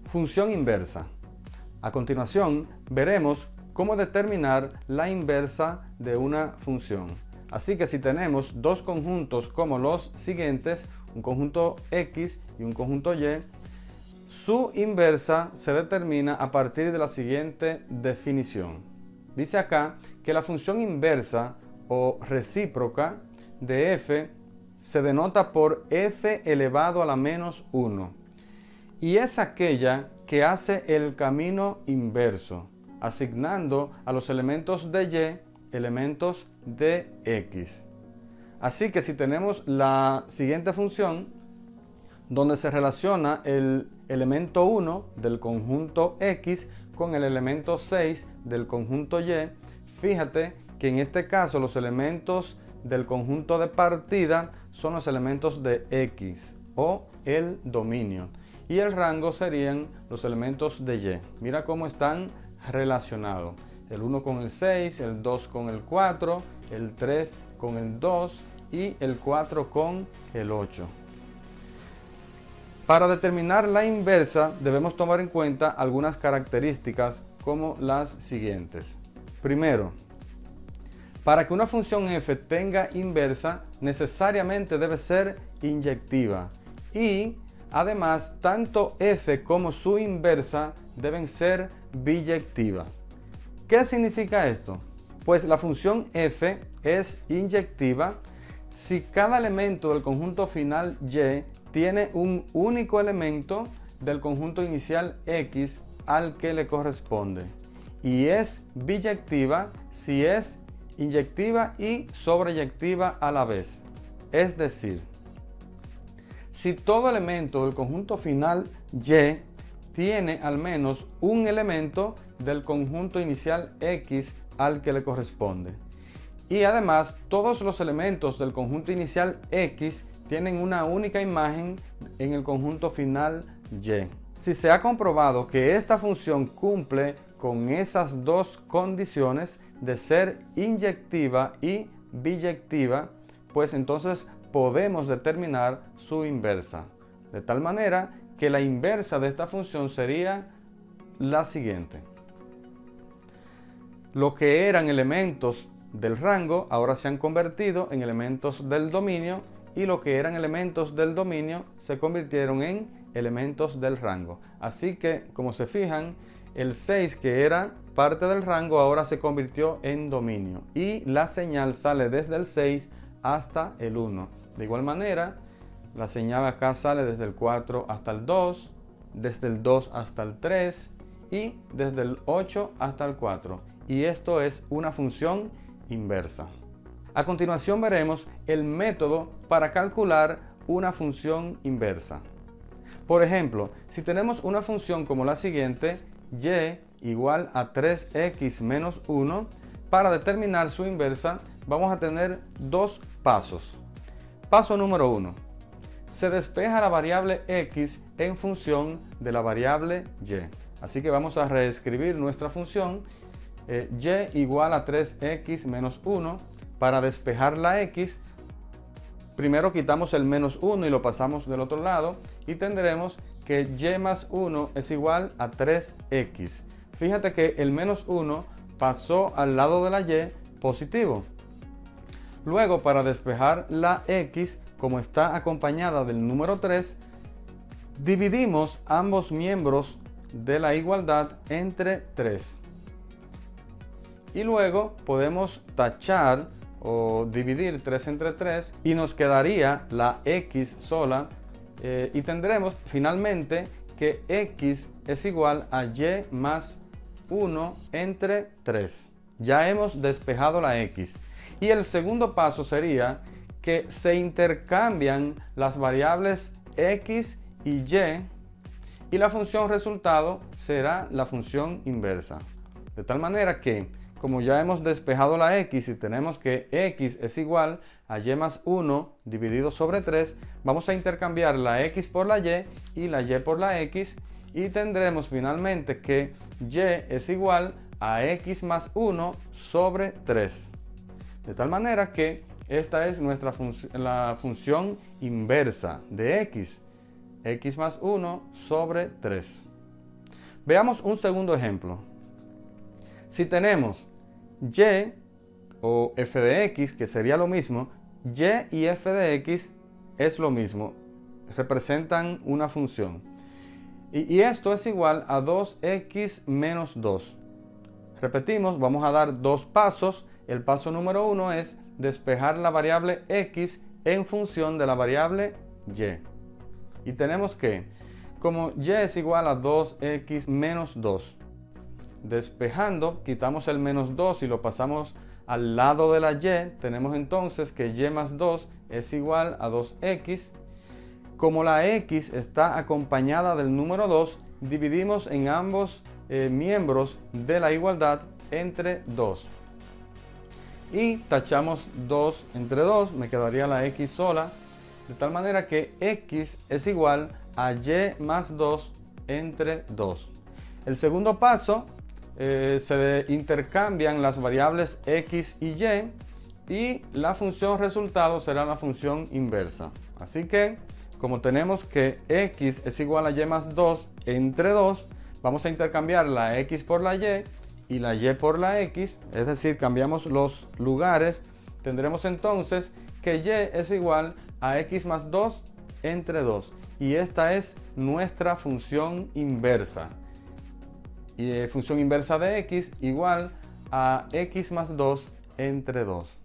Función inversa. A continuación, veremos cómo determinar la inversa de una función. Así que si tenemos dos conjuntos como los siguientes, un conjunto X y un conjunto Y, su inversa se determina a partir de la siguiente definición. Dice acá que la función inversa o recíproca de f se denota por f elevado a la menos 1 y es aquella que hace el camino inverso, asignando a los elementos de y elementos de x. Así que si tenemos la siguiente función, donde se relaciona el elemento 1 del conjunto X con el elemento 6 del conjunto Y, fíjate que en este caso los elementos del conjunto de partida son los elementos de X o el dominio y el rango serían los elementos de Y. Mira cómo están relacionados. El 1 con el 6, el 2 con el 4, el 3 con el 2 y el 4 con el 8. Para determinar la inversa debemos tomar en cuenta algunas características como las siguientes. Primero, para que una función f tenga inversa necesariamente debe ser inyectiva y además tanto f como su inversa deben ser biyectivas. ¿Qué significa esto? Pues la función f es inyectiva si cada elemento del conjunto final Y tiene un único elemento del conjunto inicial X al que le corresponde. Y es biyectiva si es inyectiva y sobreyectiva a la vez. Es decir, si todo elemento del conjunto final Y tiene al menos un elemento del conjunto inicial X al que le corresponde. Y además todos los elementos del conjunto inicial X tienen una única imagen en el conjunto final Y. Si se ha comprobado que esta función cumple con esas dos condiciones de ser inyectiva y biyectiva, pues entonces podemos determinar su inversa. De tal manera que la inversa de esta función sería la siguiente. Lo que eran elementos del rango ahora se han convertido en elementos del dominio y lo que eran elementos del dominio se convirtieron en elementos del rango. Así que, como se fijan, el 6 que era parte del rango ahora se convirtió en dominio y la señal sale desde el 6 hasta el 1. De igual manera, la señal acá sale desde el 4 hasta el 2, desde el 2 hasta el 3 y desde el 8 hasta el 4. Y esto es una función inversa. A continuación veremos el método para calcular una función inversa. Por ejemplo, si tenemos una función como la siguiente, y igual a 3x menos 1, para determinar su inversa vamos a tener dos pasos. Paso número 1. Se despeja la variable x en función de la variable y. Así que vamos a reescribir nuestra función y igual a 3x menos 1. Para despejar la x, primero quitamos el menos 1 y lo pasamos del otro lado y tendremos que y más 1 es igual a 3x. Fíjate que el menos 1 pasó al lado de la y positivo. Luego, para despejar la x, como está acompañada del número 3, dividimos ambos miembros de la igualdad entre 3. Y luego podemos tachar o dividir 3 entre 3 y nos quedaría la x sola y tendremos finalmente que x es igual a y más 1 entre 3. Ya hemos despejado la x. Y el segundo paso sería que se intercambian las variables x y la función resultado será la función inversa. De tal manera que, como ya hemos despejado la x y tenemos que x es igual a y más 1 dividido sobre 3, vamos a intercambiar la x por la y la y por la x y tendremos finalmente que y es igual a x más 1 sobre 3. De tal manera que esta es la función inversa de x más 1 sobre 3. Veamos un segundo ejemplo. Si tenemos y o f de x, que sería lo mismo, y f de x es lo mismo, representan una función. Y esto es igual a 2x menos 2. Repetimos, vamos a dar dos pasos. El paso número 1 es despejar la variable x en función de la variable y. Y tenemos que, como y es igual a 2x menos 2, despejando, quitamos el menos 2 y lo pasamos al lado de la y, tenemos entonces que y más 2 es igual a 2x. Como la x está acompañada del número 2, dividimos en ambos miembros de la igualdad entre 2. Y tachamos 2 entre 2, me quedaría la x sola, de tal manera que x es igual a y más 2 entre 2. El segundo paso, se intercambian las variables x y y la función resultado será la función inversa. Así que, como tenemos que x es igual a y más 2 entre 2, vamos a intercambiar la x por la y la y por la x, es decir, cambiamos los lugares. Tendremos entonces que y es igual a x más 2 entre 2. Y esta es nuestra función inversa. Y función inversa de x igual a x más 2 entre 2.